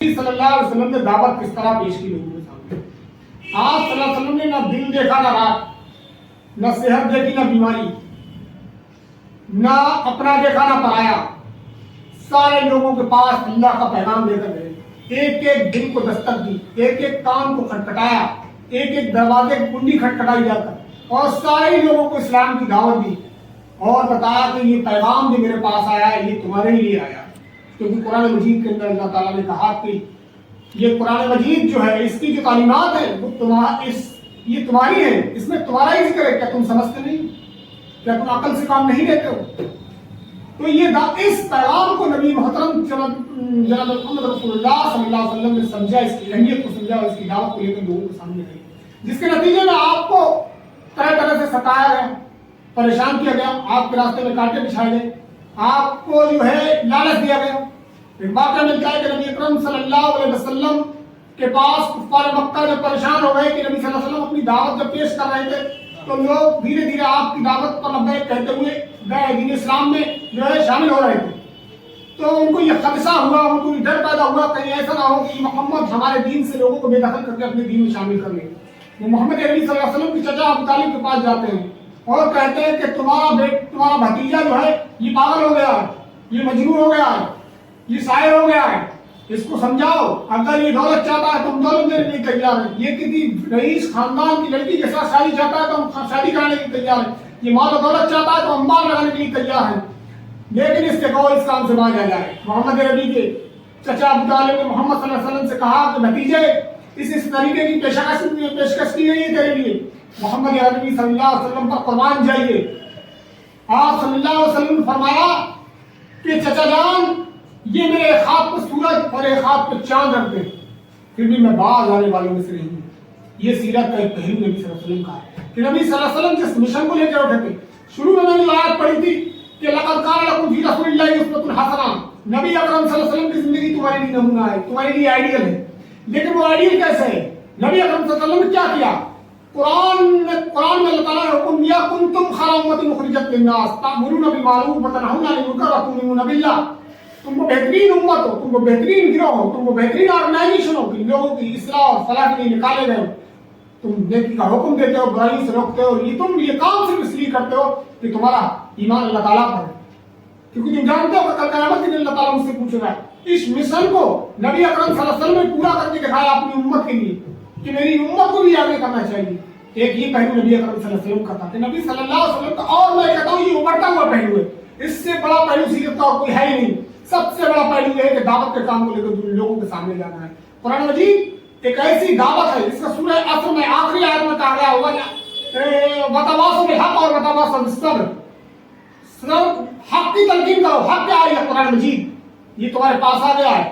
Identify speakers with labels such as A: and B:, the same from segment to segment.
A: صلی اللہ علیہ وسلم نے دعوت کس طرح پیش کی لوگوں کے سامنے. آپ صلی اللہ علیہ وسلم نے نہ دن دیکھا نہ رات, نہ صحت دیکھی نہ بیماری, نہ اپنا دیکھا نہ پرایا, سارے لوگوں کے پاس اللہ کا پیغام لے کر گئے. ایک ایک دل کو دستک دی, ایک ایک کان کو کھٹکھٹایا, ایک ایک دروازے کی کنڈی کھٹکھٹائی جا کر, اور سارے لوگوں کو اسلام کی دعوت دی اور بتایا کہ یہ پیغام جو میرے پاس آیا ہے یہ تمہارے لیے آیا. کیونکہ قرآن مجید کے اندر اللہ تعالیٰ نے کہا کہ یہ قرآن مجید جو ہے اس کی جو تعلیمات ہیں وہ یہ تمہاری ہیں, اس میں تمہارا ہی ذکر ہے. کیا تم سمجھتے نہیں؟ کیا تم عقل سے کام نہیں لیتے ہو؟ تو یہ اس پیغام کو نبی محترم جناب محمد رسول اللہ صلی اللہ علیہ وسلم نے سمجھا, اس کی اہمیت کو سمجھا اور اس کی دعوت کو لے کر لوگوں کے سامنے رہی, جس کے نتیجے میں آپ کو طرح طرح سے ستایا گیا, پریشان کیا گیا, آپ کے راستے میں کانٹے بچھائے گئے, آپ کو جو ہے لالچ دیا گیا. ایک واقعہ ملتا ہے کہ نبی اکرم صلی اللہ علیہ وسلم کے پاس کفار مکہ جب پریشان ہو گئے کہ نبی صلی اللہ علیہ وسلم اپنی دعوت جب پیش کر رہے تھے تو لوگ دھیرے دھیرے آپ کی دعوت پر لبیک کہتے ہوئے گئے دین اسلام میں جو ہے شامل ہو رہے تھے. تو ان کو یہ خدشہ ہوا, ان کو یہ ڈر پیدا ہوا کہیں ایسا نہ ہو کہ محمد ہمارے دین سے لوگوں کو بے دخل کر کے اپنے دین میں شامل کر لیں. وہ محمد عربی صلی اللہ علیہ وسلم کی چچا ابو طالب کے پاس جاتے ہیں اور کہتے ہیں کہ تمہارا بھتیجا جو ہے یہ پاگل ہو گیا ہے, یہ مجنون ہو گیا ہے, یہ شاعر ہو گیا ہے, اس کو سمجھاؤ. اگر یہ دولت چاہتا ہے تو ہم دولت دینے کے لیے تیار ہیں, یہ کسی رئیس خاندان کی لڑکی کے ساتھ شادی چاہتا ہے تو ہم شادی کرانے کے لیے تیار ہیں, یہ مال و دولت چاہتا ہے تو ہم مال لگانے کے لیے تیار ہیں, لیکن اس کے کہو اس کام سے باز آ جائے. محمد عربی کے چچا ابو طالب نے محمد صلی اللہ علیہ وسلم سے کہا کہ بھتیجے اس طریقے کی پیشکش کی گئی ہے تیرے لیے. محمد عربی صلی اللہ علیہ وسلم پر قربان جائیے. آپ صلی اللہ علیہ وسلم نے فرمایا کہ چچا جان یہ میرے ایک ہاتھ پہ سورج اور ایک ہاتھ پہ چاند رکھتے ہیں, پھر بھی میں باز آنے والوں میں سے نہیں ہوں. یہ سیرت کا ایک پہلو نبی صلی اللہ علیہ وسلم کا ہے کہ نبی صلی اللہ علیہ وسلم جس مشن کو لے کر اٹھے تھے. شروع میں نے آیت پڑھی تھی کہ لقد کان لکم فی رسول اللہ اسوۃ حسنہ, نبی اکرم صلی اللہ علیہ وسلم کی زندگی تمہارے لیے نمونہ ہے, تمہارے لیے آئیڈیل ہے. لیکن وہ آئیڈیل کیسے ہے؟ نبی اکرم صلی اللہ علیہ وسلم نے کیا کیا؟ قرآن میں اللہ تعالیٰ نے حکم دیا کنتم خیر امۃ اخرجت للناس تأمرون بالمعروف وتنہون عن المنکر وتؤمنون باللہ. تم کو بہترین امت ہو, تم کو بہترین گروہ ہو, تم کو بہترین آرگنائزیشن ہو کہ لوگوں کی اصلاح اور فلاح کے لیے نکالے گئے ہو. تم نیکی کا حکم دیتے ہو, برائی سے روکتے ہو, یہ تم یہ کام صرف اس لیے کرتے ہو کہ تمہارا ایمان اللہ تعالیٰ پر ہے, کیونکہ تم جانتے ہو کہ کل قیامت کے دن اللہ تعالیٰ مجھ سے پوچھے گا. اس مشن کو نبی اکرم صلی اللہ علیہ وسلم نے پورا کر کے دکھایا اپنی امت کے لیے کہ میری امت کو بھی آگے کرنا چاہیے. ایک یہ پہلو نبی اکرم صلی اللہ علیہ وسلم کا تھا کہ نبی صلی اللہ علیہ وسلم کا, اور میں کہتا ہوں یہ ابھرتا ہوا پہلو ہے, اس سے بڑا پہلو سیرت کا اور کوئی ہے ہی نہیں. سب سے بڑا پہلو یہ ہے کہ دعوت کے کام کو لے کر لوگوں کے سامنے جانا ہے. قرآن مجید ایک ایسی دعوت ہے جس کا سورہ عصر میں آخری آیت میں کہا گیا ہوگا وتواصوا بالحق اور وتواصوا بالصبر. حق کی تلقین کرو. حق کیا ہے؟ قرآن مجید یہ تمہارے پاس آ گیا ہے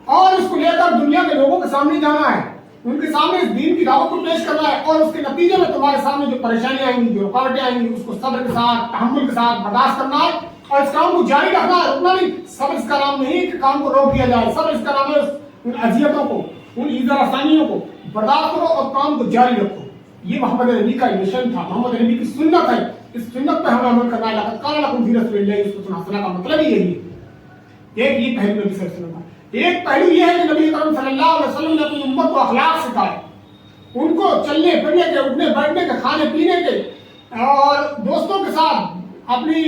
A: اور اس کو لے کر دنیا کے لوگوں کے سامنے جانا ہے, ان کے سامنے اس دین کی دعوت کو پیش کرنا ہے, اور اس کے نتیجے میں تمہارے سامنے جو پریشانیاں آئیں گی, جو رکاوٹیں آئیں گی, اس کو صبر کے ساتھ تحمل کے ساتھ برداشت کرنا ہے اور اس کام کو جاری رکھنا ہے, رکنا نہیں. صبر اس کا نام نہیں کہ کام کو روک دیا جائے, صبر اس کا نام ہے ان اذیتوں کو, ان ایذا رسانیوں کو برداشت کرو اور کام کو جاری رکھو. یہ محمد عربی کا مشن تھا, محمد عربی کی سنت ہے. اس سنت پہ ہمیں عمل کرنا ہے. لقد کان لکم فی رسول اللہ اسوۃ حسنہ کا مطلب ہی یہی ہے. ایک یہ پہلو نبی صلی اللہ علیہ وسلم کا. ایک پہلو یہ ہے کہ نبی کریم صلی اللہ علیہ وسلم نے اپنی امت کو اخلاق سکھائے, ان کو چلنے پھرنے کے, اٹھنے بیٹھنے کے, کھانے پینے کے, اور دوستوں کے ساتھ, اپنی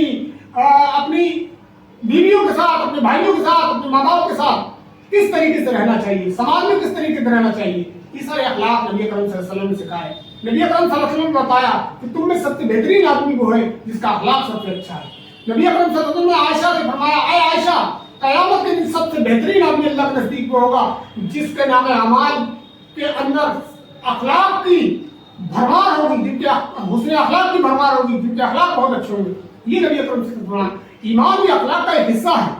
A: بیویوں کے ساتھ, اپنے بھائیوں کے ساتھ, اپنے ماں باپ کے ساتھ کس طریقے سے رہنا چاہیے, سماج میں کس طریقے سے رہنا چاہیے, یہ سارے اخلاق نبی اکرم صلی اللہ علیہ وسلم نے سکھائے. نبی اکرم صلی اللہ علیہ وسلم نے بتایا کہ تم میں سب سے بہترین آدمی وہ ہے جس کا اخلاق سب سے اچھا ہے. نبی اکرم صلی اللہ علیہ وسلم نے عائشہ سے فرمایا, اے عائشہ قیامت کے دن سب سے بہترین آدمی اللہ کے نزدیک وہ ہوگا جس کے نام اعمال کے اندر اخلاق کی بھرمار ہوگی, جن کے حسن اخلاق کی بھرمار ہوگی, جن کے اخلاق بہت اچھے ہوں گے. یہ نبی اکرم صلی اللہ علیہ وسلم, ایمان بھی اخلاق کا ایک حصہ ہے.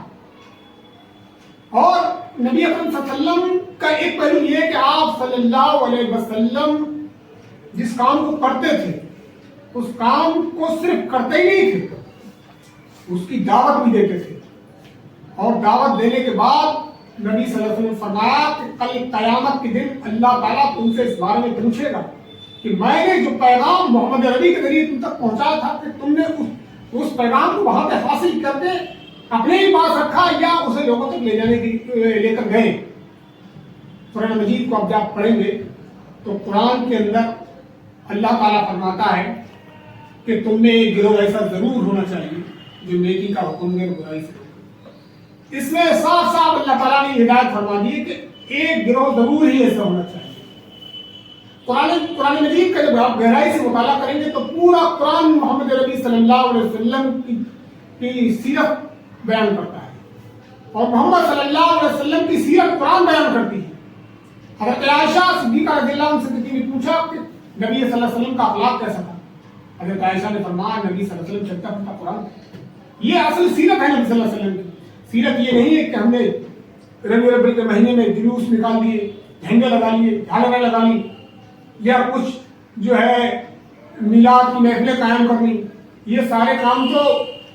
A: اور نبی اکرم صلی اللہ علیہ وسلم کا ایک پہلو یہ ہے کہ آپ صلی اللہ علیہ وسلم جس کام کو کرتے تھے اس کام کو صرف کرتے ہی نہیں تھے, اس کی دعوت بھی دیتے تھے. اور دعوت دینے کے بعد نبی صلی اللہ علیہ وسلم نے فرمایا کہ کل قیامت کے دن اللہ تعالیٰ تم سے اس بارے میں پوچھے گا کہ میں نے جو پیغام محمد عربی کے ذریعے تم تک پہنچایا تھا کہ تم نے اس پیغام کو وہاں پہ حاصل کر کے اپنے ہی پاس رکھا یا اسے لوگوں تک لے کر گئے. قرآن مجید کو اب جب آپ پڑھیں گے تو قرآن کے اندر اللہ تعالیٰ فرماتا ہے کہ تم میں ایک گروہ ایسا ضرور ہونا چاہیے جو نیکی کا حکم دے اور برائی سے روکے۔ اس میں صاف صاف اللہ تعالیٰ نے ہدایت فرما دی ہے کہ ایک گروہ ضرور ہی ایسا ہونا چاہیے۔ قرآن مجید کا جب آپ گہرائی سے مطالعہ کریں گے تو پورا قرآن محمد ربی صلی اللہ علیہ وسلم کی سیرت بیان کرتا ہے، اور محمد صلی اللہ علیہ وسلم کی سیرت قرآن بیان کرتی ہے۔ حضرت عائشہ صدیقہ رضی اللہ عنہ سے کسی نے پوچھا کہ نبی صلی اللہ علیہ وسلم کا اخلاق کیسا تھا؟ حضرت عائشہ نے فرمایا نبی صلی اللہ علیہ وسلم چلتا پھرتا قرآن۔ یہ اصل سیرت ہے نبی صلی اللہ علیہ وسلم کی۔ سیرت یہ نہیں ہے کہ ہم نے ربیع الاول کے مہینے میں جلوس نکال دیے، جھنڈے لگا لیے، جھالریں لگا لی، یا کچھ جو ہے میلاد کی محفلیں قائم کرنی۔ یہ سارے کام تو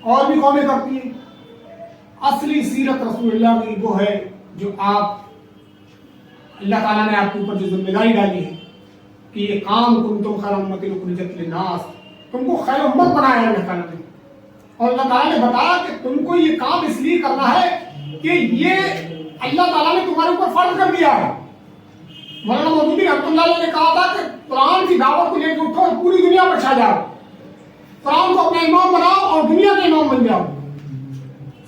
A: اور بھی قومیں کرتی ہیں۔ اصلی سیرت رسول اللہ کی وہ ہے جو آپ اللہ تعالیٰ نے آپ کے اوپر جو ذمہ داری ڈالی ہے کہ یہ کام کنتم خیر امۃ اخرجت للناس، تم کو خیر امت بنایا ہے اللہ تعالیٰ نے، اور اللہ تعالیٰ نے بتایا کہ تم کو یہ کام اس لیے کرنا ہے کہ یہ اللہ تعالیٰ نے تمہارے اوپر فرض کر دیا ہے۔ مولانا مودودی رحمۃ اللہ علیہ نے کہا تھا کہ قرآن کی دعوت کو لے کے اٹھو اور پوری دنیا پر چھا جاؤ، قرآن کو اپنا امام بناؤ اور دنیا کے امام بن جاؤ۔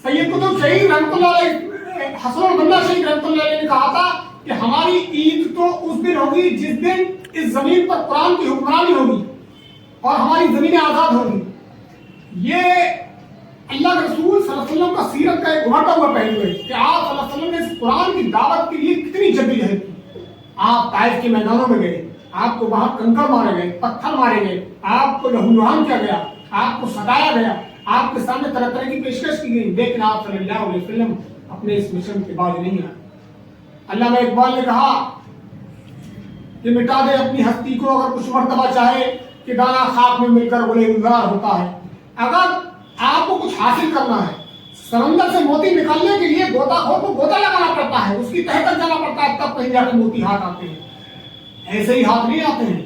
A: سید قطب شہید رحمۃ اللہ علیہ، حسن البنا شہید رحمۃ اللہ علیہ نے کہا تھا کہ ہماری عید تو اس دن ہوگی جس دن اس زمین پر قرآن کی حکمرانی ہوگی اور ہماری زمینیں آزاد ہوگی۔ یہ اللہ کے رسول صلی اللہ علیہ وسلم کا سیرت کا ایک ابھرتا ہوا پہلو ہے کہ آپ صلی اللہ علیہ وسلم نے اس قرآن کی دعوت کے لیے کتنی جدوجہد کی۔ آپ طائف کے میدانوں میں گئے، آپ کو وہاں کنکر مارے گئے، پتھر مارے گئے، آپ کو لہولہان کیا گیا، آپ کو ستایا گیا، آپ کے سامنے طرح طرح کی پیشکش کی گئی، لیکن آپ صلی اللہ علیہ وسلم اپنے اس مشن کے باز نہیں آئے۔ علامہ اقبال نے کہا کہ مٹا دے اپنی ہستی کو اگر کچھ مرتبہ چاہے کہ دانا خاک میں مل کر گلے گلزار ہوتا ہے۔ اگر آپ کو کچھ حاصل کرنا ہے، سمندر سے موتی نکالنے کے لیے غوطہ خور کو غوطہ لگانا پڑتا ہے، اس کی تہہ تک جانا پڑتا ہے، تب کہیں جا کے موتی ہاتھ آتے ہیں۔ ایسے ہی ہاتھ نہیں آتے ہیں،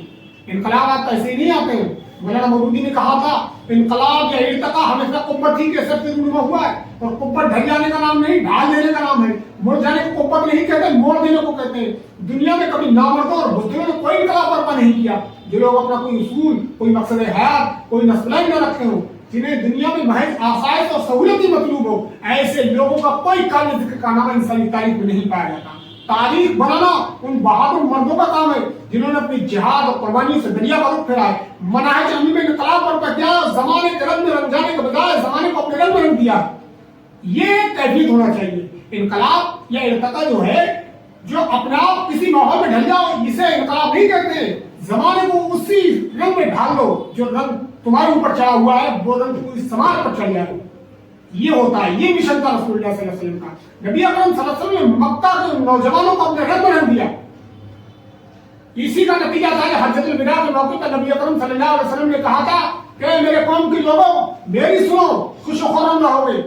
A: انقلابات ایسے ہی نہیں آتے ہیں۔ مولانا مودودی نے کہا تھا انقلاب یا ارتقا ہمیشہ قوت ہی کے سب سے رونما ہوا ہے، اور قوت ڈھل جانے کا نام نہیں، ڈھال دینے کا نام ہے۔ مڑ جانے کو قوت نہیں کہتے، موڑ دینے کو کہتے ہیں۔ دنیا میں کبھی نامردوں اور بزدلوں نے کوئی انقلاب برپا نہیں کیا جو لوگ اپنا کوئی اصول، کوئی مقصد حیات، کوئی نسلین نہ رکھتے ہوں، جنہیں دنیا میں محض آسائش اور سہولت ہی مطلوب ہو، ایسے لوگوں کا کوئی قابل ذکر کا نام انسانی تاریخ میں نہیں پایا جاتا۔ تاریخ بنانا ان بہادر مردوں کا کام ہے جنہوں نے اپنی جہاد اور قربانی سے دنیا کا رخ پھیرا ہے، مناہج امین میں انقلاب برپا کیا، زمانے کے رنگ میں رنگ جانے کے بجائے زمانے کو اپنے رنگ میں رنگ دیا۔ یہ کیفیت ہونا چاہیے۔ انقلاب یا ارتقا جو ہے، جو اپنے آپ کسی ماحول میں ڈھل جاؤ، اسے انقلاب نہیں کہتے۔ زمانے کو اسی رنگ میں ڈھال لو جو رنگ تمہارے اوپر چڑھا ہوا ہے، وہ رنگ پوری سماج پر چڑھ جائے۔ یہ ہوتا ہے، یہ مشن تھا رسول اللہ صلی اللہ علیہ وسلم کا۔ نبی اکرم صلی اللہ علیہ وسلم نے مکہ کے نوجوانوں کو اپنے رنگ میں رنگ دیا۔ اسی کا نتیجہ تھا کہ حجۃ الوداع کے موقع پر نبی اکرم صلی اللہ علیہ وسلم نے کہا تھا کہ میرے قوم کے لوگوں میری سنو، خوش و خرم رہو گے۔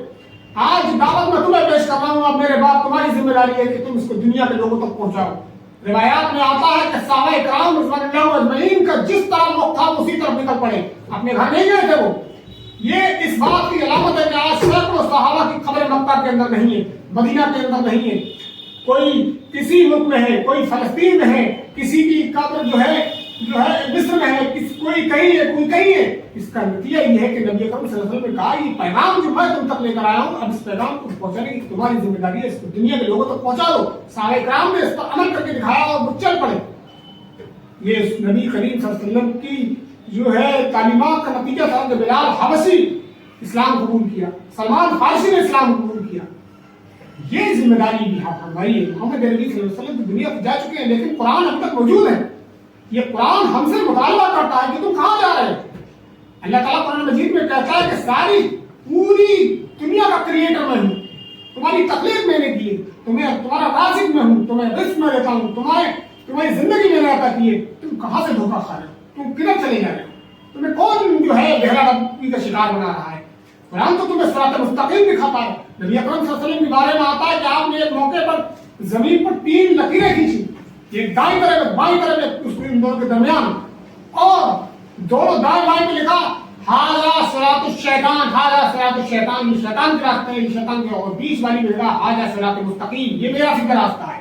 A: آج دعوت میں تمہیں پیش کر رہا ہوں، اب میرے بعد تمہاری ذمہ داری ہے کہ تم اس کو دنیا کے لوگوں تک پہنچاؤ۔ روایات میں آتا ہے کہ صحابہ کرام رضوان اللہ اجمعین کا جس طرح رخ تھا اسی طرف نکل پڑے، اپنے گھر نہیں گئے تھے وہ۔ یہ اس بات کی علامت ہے کہ آج سینکڑوں صحابہ کی قبر مکہ کے اندر نہیں ہے، مدینہ کے اندر نہیں ہے، کوئی کسی ملک میں ہے، کوئی فلسطین میں ہے، کسی کی قبر جو ہے مصر میں ہے، کوئی کہیں ہے، کوئی کہیں ہے۔ اس کا نتیجہ یہ ہے کہ نبی اکرم صلی اللہ علیہ وسلم نے کہا یہ پیغام جو میں تم تک لے کر آیا ہوں، اب اس پیغام کو پہنچانے کی تمہاری ذمہ داری ہے، اس کو دنیا کے لوگوں تک پہنچا دو۔ صحابہ کرام نے اس پر عمل کر کے دکھایا اور وہ چل پڑے۔ یہ نبی کریم صلی اللہ علیہ وسلم کی جو ہے تعلیمات کا نتیجہ تھا کہ بلال حبشی اسلام قبول کیا، سلمان فارسی نے اسلام قبول کیا۔ یہ ذمہ داری بھی ہماری ہے۔ محمد نبی صلی اللہ علیہ وسلم دنیا سے جا چکے ہیں، لیکن قرآن اب تک موجود ہے۔ یہ قرآن ہم سے مطالبہ کرتا ہے کہ تم کہاں جا رہے ہو۔ اللہ تعالیٰ قرآن مجید میں کہتا ہے کہ ساری پوری دنیا کا کریٹر میں ہوں، تمہاری تخلیق میں نے کی ہے، تمہارا رازق میں ہوں، تمہیں رزق میں دیتا ہوں، تمہاری زندگی میں عطا کی ہے۔ تم کہاں سے دھوکہ کھا رہے ہو، تم کدھر چلے جا رہے ہو، تمہیں کون جو ہے بہرا ربی کا شکار بنا رہا ہے۔ قرآن تو تمہیں صراط مستقیم دکھاتا ہے۔ نبی اکرم صلی اللہ علیہ وسلم کے بارے میں آتا ہے کہ آپ نے ایک موقع پر زمین پر 3 لکیریں کھینچی، ایک دائیں طرف بائیں طرف اس ان دونوں کے درمیان، اور دونوں دائیں بائیں میں لکھا ھذا صراط الشیطان، ھذا صراط الشیطان، یہ شیطان کے راستے ہیں، یہ شیطان کے، اور بیچ والی میں لکھا ھذا صراط مستقیم، یہ میرا سیدھا راستہ ہے۔